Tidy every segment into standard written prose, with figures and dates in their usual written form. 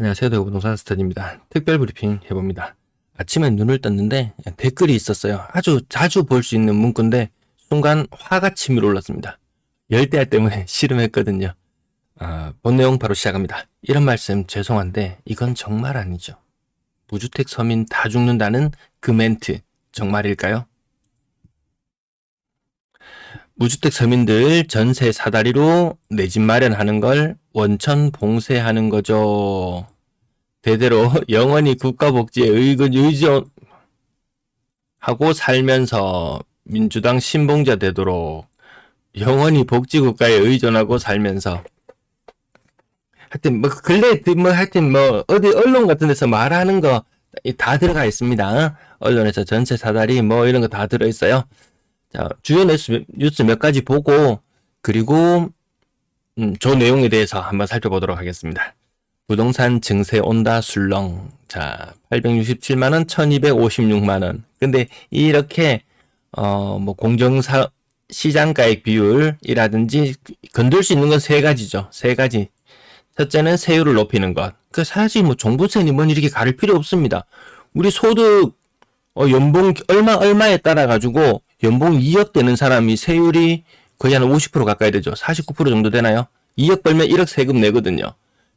안녕하세요. 대구부동산 스터디입니다. 특별 브리핑 해봅니다. 아침에 눈을 떴는데 댓글이 있었어요. 아주 자주 볼 수 있는 문구인데 순간 화가 치밀어 올랐습니다. 열대야 때문에 씨름했거든요. 본 내용 바로 시작합니다. 이런 말씀 죄송한데 이건 정말 아니죠. 무주택 서민 다 죽는다는 그 멘트 정말일까요? 무주택 서민들 전세 사다리로 내 집 마련하는 걸 원천 봉쇄하는 거죠. 대대로 영원히 국가복지에 의존하고 살면서 민주당 신봉자 되도록 영원히 복지국가에 의존하고 살면서 하여튼 어디 언론 같은 데서 말하는 거 다 들어가 있습니다. 언론에서 전세 사다리 이런 거 다 들어 있어요. 자, 주요 뉴스 몇 가지 보고 그리고 저 내용에 대해서 한번 살펴보도록 하겠습니다. 부동산 증세 온다 술렁. 자, 867만원, 1256만원. 근데 이렇게 공정사 시장가액 비율이라든지 건들 수 있는 건 세 가지죠. 세 가지. 첫째는 세율을 높이는 것. 사실 종부세니 이렇게 가릴 필요 없습니다. 우리 소득 연봉 얼마에 따라 가지고 연봉 2억 되는 사람이 세율이 거의 한 50% 가까이 되죠. 49% 정도 되나요? 2억 벌면 1억 세금 내거든요.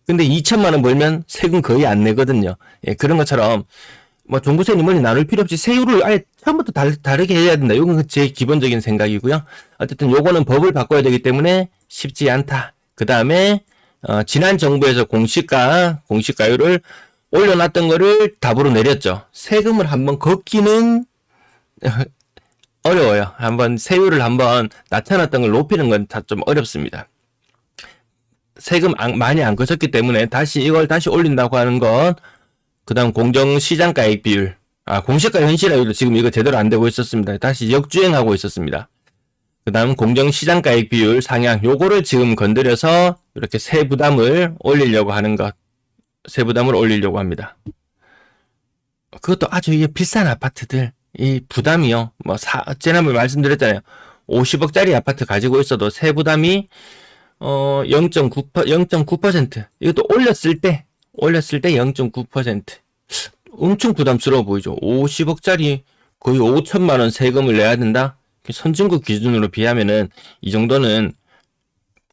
근데 2천만 원 벌면 세금 거의 안 내거든요. 예, 그런 것처럼 종부세니 나눌 필요 없이 세율을 아예 처음부터 다르게 해야 된다. 이건 제 기본적인 생각이고요. 어쨌든 요거는 법을 바꿔야 되기 때문에 쉽지 않다. 그 다음에 지난 정부에서 공시가율을 올려놨던 거를 답으로 내렸죠. 세금을 한번 걷기는 어려워요. 한번 세율을 한번 낮춰놨던 걸 높이는 건 다 좀 어렵습니다. 세금 많이 안 거쳤기 때문에 이걸 다시 올린다고 하는 건, 그 다음 공정시장가액 비율, 공시가 현실화율도 지금 이거 제대로 안 되고 있었습니다. 다시 역주행하고 있었습니다. 그 다음 공정시장가액 비율 상향, 요거를 지금 건드려서 이렇게 세부담을 올리려고 하는 것, 세부담을 올리려고 합니다. 그것도 아주 비싼 아파트들, 이 부담이요. 지난번에 말씀드렸잖아요. 50억짜리 아파트 가지고 있어도 세부담이 0.9%. 이것도 올렸을 때 0.9%. 엄청 부담스러워 보이죠. 50억짜리 거의 5천만 원 세금을 내야 된다. 선진국 기준으로 비하면은 이 정도는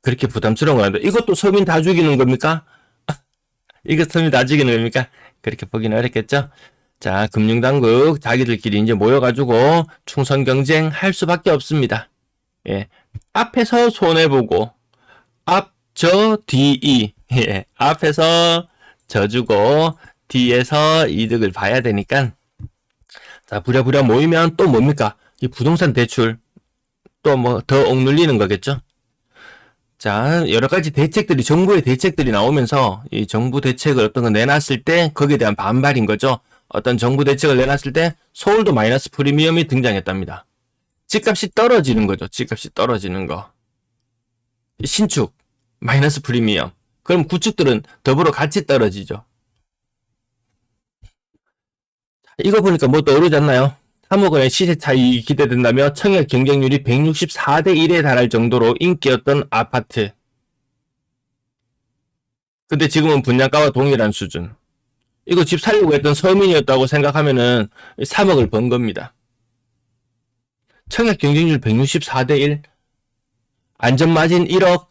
그렇게 부담스러운 거 아닌데, 이것도 서민 다 죽이는 겁니까? 이거 서민 다 죽이는 겁니까? 그렇게 보기는 어렵겠죠. 자, 금융당국 자기들끼리 이제 모여가지고 충성 경쟁할 수밖에 없습니다. 예, 앞에서 손해보고 뒤이. 예, 앞에서 져주고 뒤에서 이득을 봐야 되니까. 자, 부랴부랴 모이면 또 뭡니까? 이 부동산 대출 또 더 억눌리는 거겠죠. 자, 여러 가지 대책들이, 정부의 대책들이 나오면서 이 정부 대책을 어떤 거 내놨을 때 거기에 대한 반발인 거죠. 어떤 정부 대책을 내놨을 때 서울도 마이너스 프리미엄이 등장했답니다. 집값이 떨어지는 거죠. 집값이 떨어지는 거. 신축 마이너스 프리미엄. 그럼 구축들은 더불어 같이 떨어지죠. 이거 보니까 떠오르지 않나요? 3억 원의 시세 차이 기대된다며 청약 경쟁률이 164대 1에 달할 정도로 인기였던 아파트. 근데 지금은 분양가와 동일한 수준. 이거 집 살려고 했던 서민이었다고 생각하면은 3억을 번 겁니다. 청약 경쟁률 164대 1. 안전마진 1억.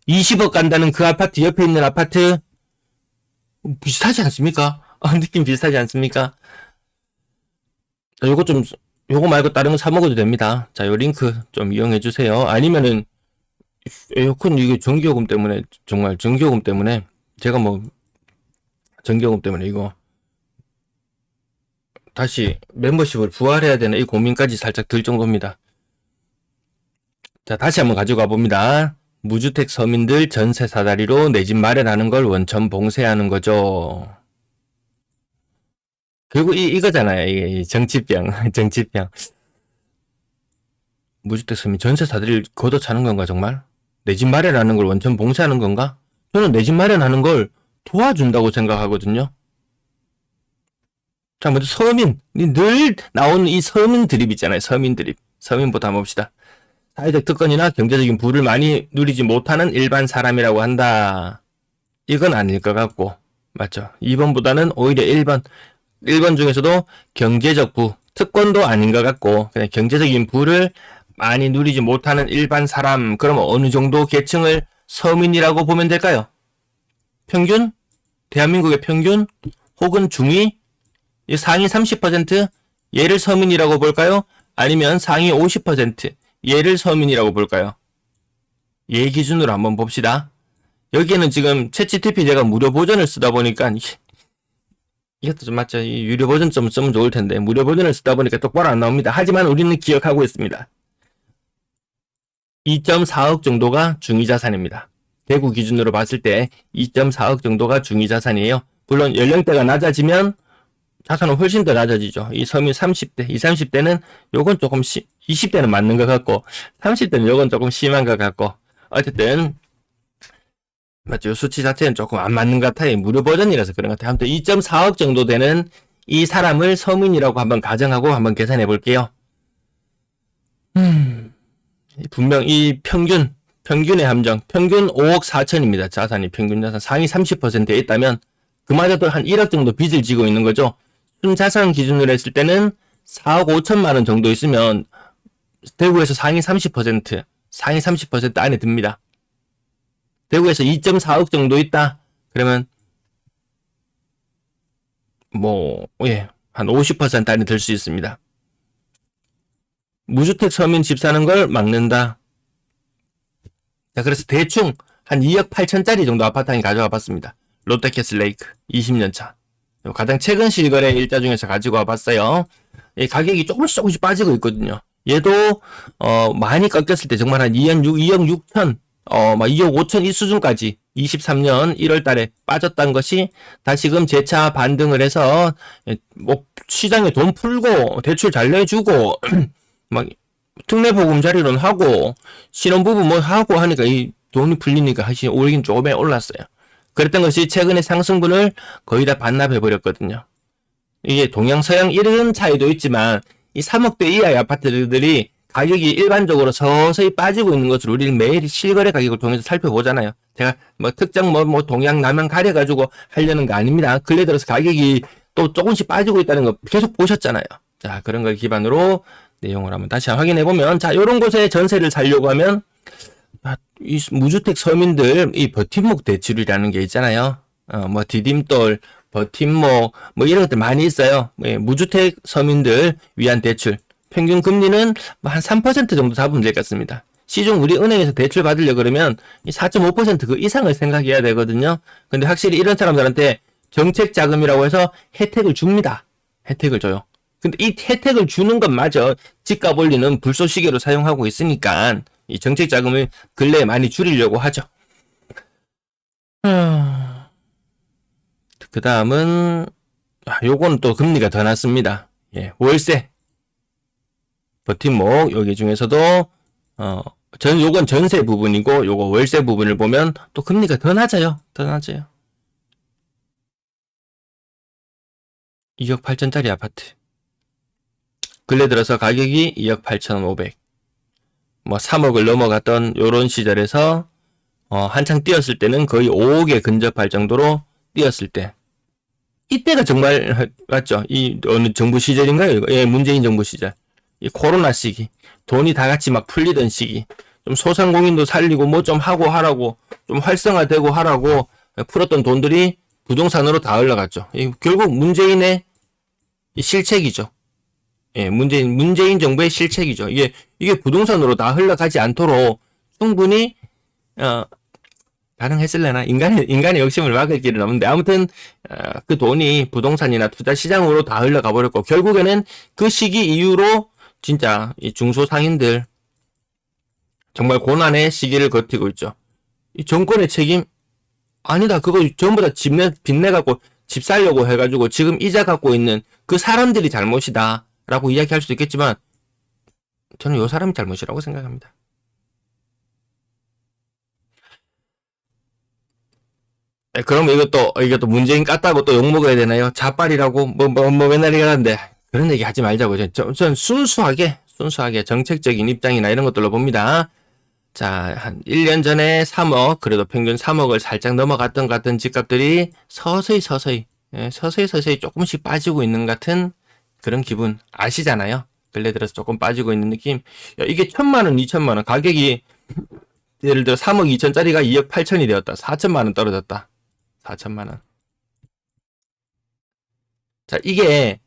20억 간다는 그 아파트, 옆에 있는 아파트. 비슷하지 않습니까? 느낌 비슷하지 않습니까? 요거 말고 다른 거 사먹어도 됩니다. 자, 요 링크 좀 이용해주세요. 아니면은, 에어컨 이게 전기요금 때문에, 정말 전기요금 때문에, 제가 전기요금 때문에 이거, 다시 멤버십을 부활해야 되나 이 고민까지 살짝 들 정도입니다. 자, 다시 한번 가지고 가봅니다. 무주택 서민들 전세 사다리로 내 집 마련하는 걸 원천 봉쇄하는 거죠. 결국 이거잖아요. 이게 정치병. 무주택 서민 전세 사다리를 걷어차는 건가 정말? 내 집 마련하는 걸 원천 봉쇄하는 건가? 저는 내 집 마련하는 걸 도와준다고 생각하거든요. 자, 먼저 서민. 늘 나오는 이 서민 드립 있잖아요. 서민 드립. 서민부터 한번 봅시다. 사회적 특권이나 경제적인 부를 많이 누리지 못하는 일반 사람이라고 한다. 이건 아닐 것 같고, 맞죠? 2번보다는 오히려 1번. 1번 중에서도 경제적 부, 특권도 아닌 것 같고 그냥 경제적인 부를 많이 누리지 못하는 일반 사람, 그러면 어느 정도 계층을 서민이라고 보면 될까요? 평균? 대한민국의 평균? 혹은 중위? 상위 30%? 얘를 서민이라고 볼까요? 아니면 상위 50%? 얘를 서민이라고 볼까요? 얘 기준으로 한번 봅시다. 여기에는 지금 챗GPT 제가 무료 버전을 쓰다 보니까 이것도 좀 맞죠? 이 유료 버전 좀 쓰면 좋을 텐데 무료 버전을 쓰다 보니까 똑바로 안 나옵니다. 하지만 우리는 기억하고 있습니다. 2.4억 정도가 중위자산입니다. 대구 기준으로 봤을 때 2.4억 정도가 중위자산이에요. 물론 연령대가 낮아지면 자산은 훨씬 더 낮아지죠. 이 서민 30대, 20, 30대는 요건 조금 20대는 맞는 것 같고 30대는 요건 조금 심한 것 같고 어쨌든 맞죠. 수치 자체는 조금 안 맞는 것 같아요. 무료 버전이라서 그런 것 같아요. 아무튼 2.4억 정도 되는 이 사람을 서민이라고 한번 가정하고 한번 계산해 볼게요. 분명 이 평균의 함정, 평균 5억 4천입니다. 자산이 평균 자산 상위 30%에 있다면 그마저도 한 1억 정도 빚을 지고 있는 거죠. 순자산 기준으로 했을 때는 4억 5천만 원 정도 있으면 대구에서 상위 30% 안에 듭니다. 대구에서 2.4억 정도 있다. 그러면 한 50% 안에 들 수 있습니다. 무주택 서민 집 사는 걸 막는다. 자, 그래서 대충 한 2억 8천짜리 정도 아파트 한 개 가져와 봤습니다. 롯데캐슬레이크 20년차. 가장 최근 실거래 일자 중에서 가지고 와봤어요. 가격이 조금씩 빠지고 있거든요. 얘도 많이 꺾였을 때 정말 한 2억 6천, 2억 5천 이 수준까지 23년 1월 달에 빠졌던 것이 다시금 재차 반등을 해서 시장에 돈 풀고 대출 잘 내주고 막 특례보금자리론 하고 신혼부부 하고 하니까 이 돈이 풀리니까 오르긴 조금에 올랐어요. 그랬던 것이 최근에 상승분을 거의 다 반납해버렸거든요. 이게 동양 서양 이런 차이도 있지만 이 3억대 이하의 아파트들이 가격이 일반적으로 서서히 빠지고 있는 것을 우리는 매일 실거래 가격을 통해서 살펴보잖아요. 제가 특정 동양 남양 가려가지고 하려는 거 아닙니다. 근래 들어서 가격이 또 조금씩 빠지고 있다는 거 계속 보셨잖아요. 자, 그런 걸 기반으로 내용을 한번 다시 확인해보면, 자, 요런 곳에 전세를 살려고 하면, 이 무주택 서민들, 이 버팀목 대출이라는 게 있잖아요. 디딤돌, 버팀목, 이런 것들 많이 있어요. 무주택 서민들 위한 대출. 평균 금리는 한 3% 정도 잡으면 될 것 같습니다. 시중 우리 은행에서 대출 받으려고 그러면 4.5% 그 이상을 생각해야 되거든요. 근데 확실히 이런 사람들한테 정책 자금이라고 해서 혜택을 줍니다. 혜택을 줘요. 근데 이 혜택을 주는 것마저 집값 올리는 불쏘시개로 사용하고 있으니까 이 정책 자금을 근래에 많이 줄이려고 하죠. 그 다음은 요건 또 금리가 더 낮습니다. 월세 버팀목 여기 중에서도 요건 전세 부분이고 요거 월세 부분을 보면 또 금리가 더 낮아요. 2억 8천짜리 아파트. 근래 들어서 가격이 2억 8,500. 3억을 넘어갔던 요런 시절에서 한창 뛰었을 때는 거의 5억에 근접할 정도로 뛰었을 때. 이때가 정말 맞죠? 이 어느 정부 시절인가요? 문재인 정부 시절. 이 코로나 시기. 돈이 다 같이 막 풀리던 시기. 좀 소상공인도 살리고 좀 하고 하라고 좀 활성화되고 하라고 풀었던 돈들이 부동산으로 다 흘러갔죠. 결국 문재인의 실책이죠. 문재인 정부의 실책이죠. 이게 부동산으로 다 흘러가지 않도록 충분히 가능했을래나? 인간의 욕심을 막을 길은 없는데, 아무튼 그 돈이 부동산이나 투자 시장으로 다 흘러가 버렸고, 결국에는 그 시기 이후로 진짜 이 중소상인들 정말 고난의 시기를 버티고 있죠. 이 정권의 책임 아니다. 그거 전부 다 빚내갖고 집 살려고 해가지고 지금 이자 갖고 있는 그 사람들이 잘못이다 라고 이야기할 수도 있겠지만, 저는 요 사람이 잘못이라고 생각합니다. 그럼 이것도 문재인 깠다고 또 욕먹어야 되나요? 자빨이라고 맨날 이러는데 그런 얘기 하지 말자고. 전 순수하게 정책적인 입장이나 이런 것들로 봅니다. 자, 한 1년 전에 3억, 그래도 평균 3억을 살짝 넘어갔던 것 같은 집값들이 서서히 조금씩 빠지고 있는 것 같은 그런 기분 아시잖아요? 근래 들어서 조금 빠지고 있는 느낌. 야, 이게 1,000만원, 2,000만원 가격이 예를 들어 3억 2천짜리가 2억 8천이 되었다. 4천만원 떨어졌다. 4천만원. 자, 이게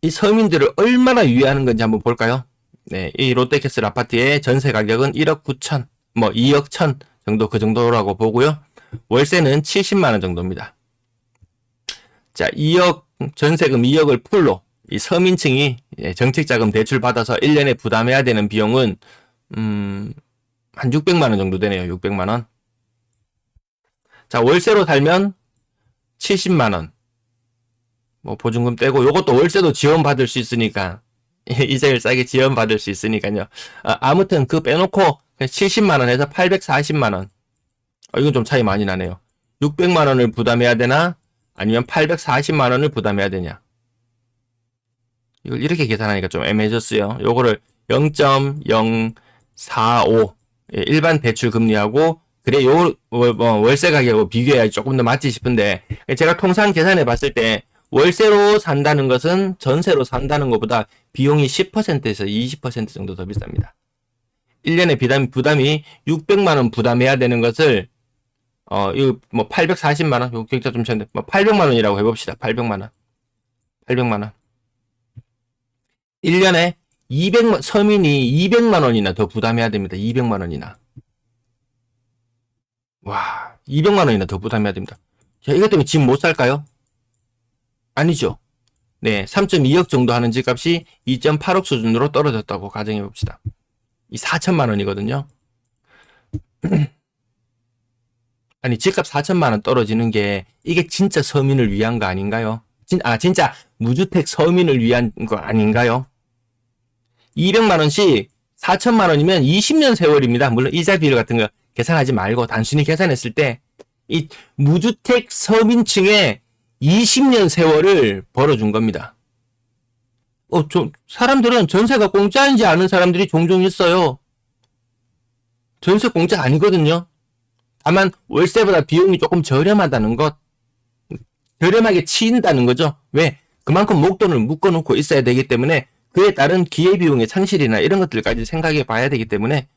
이 서민들을 얼마나 유의하는 건지 한번 볼까요? 네, 이 롯데캐슬 아파트의 전세 가격은 1억 9천, 뭐 2억 1천 정도 그 정도라고 보고요. 월세는 70만원 정도입니다. 자, 2억 전세금 2억을 풀로 이 서민층이 정책자금 대출 받아서 1년에 부담해야 되는 비용은 한 600만원 정도 되네요. 600만원. 자, 월세로 살면 70만원. 뭐 보증금 떼고 요것도 월세도 지원받을 수 있으니까 이자율 싸게 지원받을 수 있으니까요. 아무튼 그 빼놓고 70만원에서 840만원. 이건 좀 차이 많이 나네요. 600만원을 부담해야 되나 아니면 840만원을 부담해야 되냐. 이걸 이렇게 계산하니까 좀 애매해졌어요. 요거를 0.045 일반 대출 금리하고 그래 요 월세 가격하고 비교해야 조금 더 맞지 싶은데 제가 통상 계산해 봤을 때 월세로 산다는 것은 전세로 산다는 것보다 비용이 10%에서 20% 정도 더 비쌉니다. 1년에 부담이 600만원 부담해야 되는 것을 이거 뭐 840만원, 요 격자 좀 쳤는데 뭐 800만원이라고 해봅시다. 800만원. 800만원. 1년에 서민이 200만원이나 더 부담해야 됩니다. 200만원이나. 와, 200만원이나 더 부담해야 됩니다. 자, 이것 때문에 집 못 살까요? 아니죠. 네, 3.2억 정도 하는 집값이 2.8억 수준으로 떨어졌다고 가정해 봅시다. 이 4천만원이거든요. 아니, 집값 4천만원 떨어지는 게 이게 진짜 서민을 위한 거 아닌가요? 진짜 무주택 서민을 위한 거 아닌가요? 200만원씩 4천만원이면 20년 세월입니다. 물론 이자 비율 같은 거 계산하지 말고 단순히 계산했을 때 이 무주택 서민층의 20년 세월을 벌어준 겁니다. 사람들은 전세가 공짜인지 아는 사람들이 종종 있어요. 전세 공짜 아니거든요. 다만 월세보다 비용이 조금 저렴하다는 것, 저렴하게 치인다는 거죠. 왜? 그만큼 목돈을 묶어놓고 있어야 되기 때문에 그에 따른 기회비용의 상실이나 이런 것들까지 생각해 봐야 되기 때문에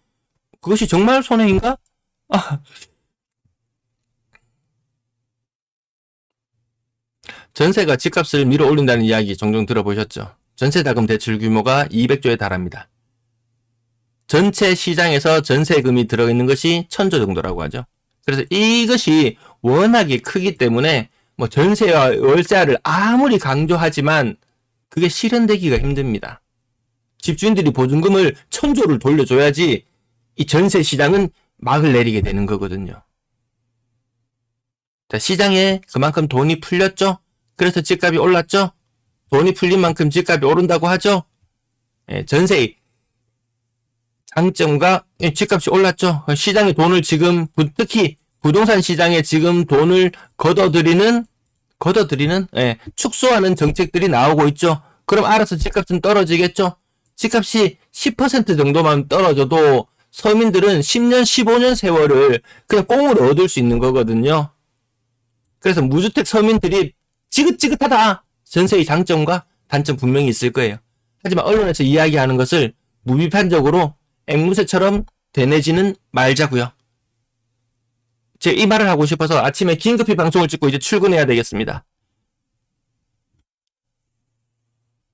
그것이 정말 손해인가? 전세가 집값을 밀어 올린다는 이야기 종종 들어보셨죠? 전세자금 대출 규모가 200조에 달합니다. 전체 시장에서 전세금이 들어있는 것이 1000조 정도라고 하죠. 그래서 이것이 워낙에 크기 때문에 뭐 전세와 월세를 아무리 강조하지만 그게 실현되기가 힘듭니다. 집주인들이 보증금을 1000조를 돌려줘야지 이 전세 시장은 막을 내리게 되는 거거든요. 자, 시장에 그만큼 돈이 풀렸죠? 그래서 집값이 올랐죠? 돈이 풀린 만큼 집값이 오른다고 하죠? 전세 장점과 집값이 올랐죠? 시장에 돈을 지금, 특히 부동산 시장에 지금 돈을 걷어들이는, 축소하는 정책들이 나오고 있죠? 그럼 알아서 집값은 떨어지겠죠? 집값이 10% 정도만 떨어져도 서민들은 10년, 15년 세월을 그냥 꽁으로 얻을 수 있는 거거든요. 그래서 무주택 서민들이 지긋지긋하다. 전세의 장점과 단점 분명히 있을 거예요. 하지만 언론에서 이야기하는 것을 무비판적으로 앵무새처럼 되뇌지는 말자고요. 제가 이 말을 하고 싶어서 아침에 긴급히 방송을 찍고 이제 출근해야 되겠습니다.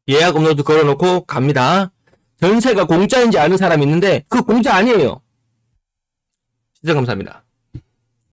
예약 업로드 걸어놓고 갑니다. 전세가 공짜인지 아는 사람이 있는데 그거 공짜 아니에요. 진짜 감사합니다.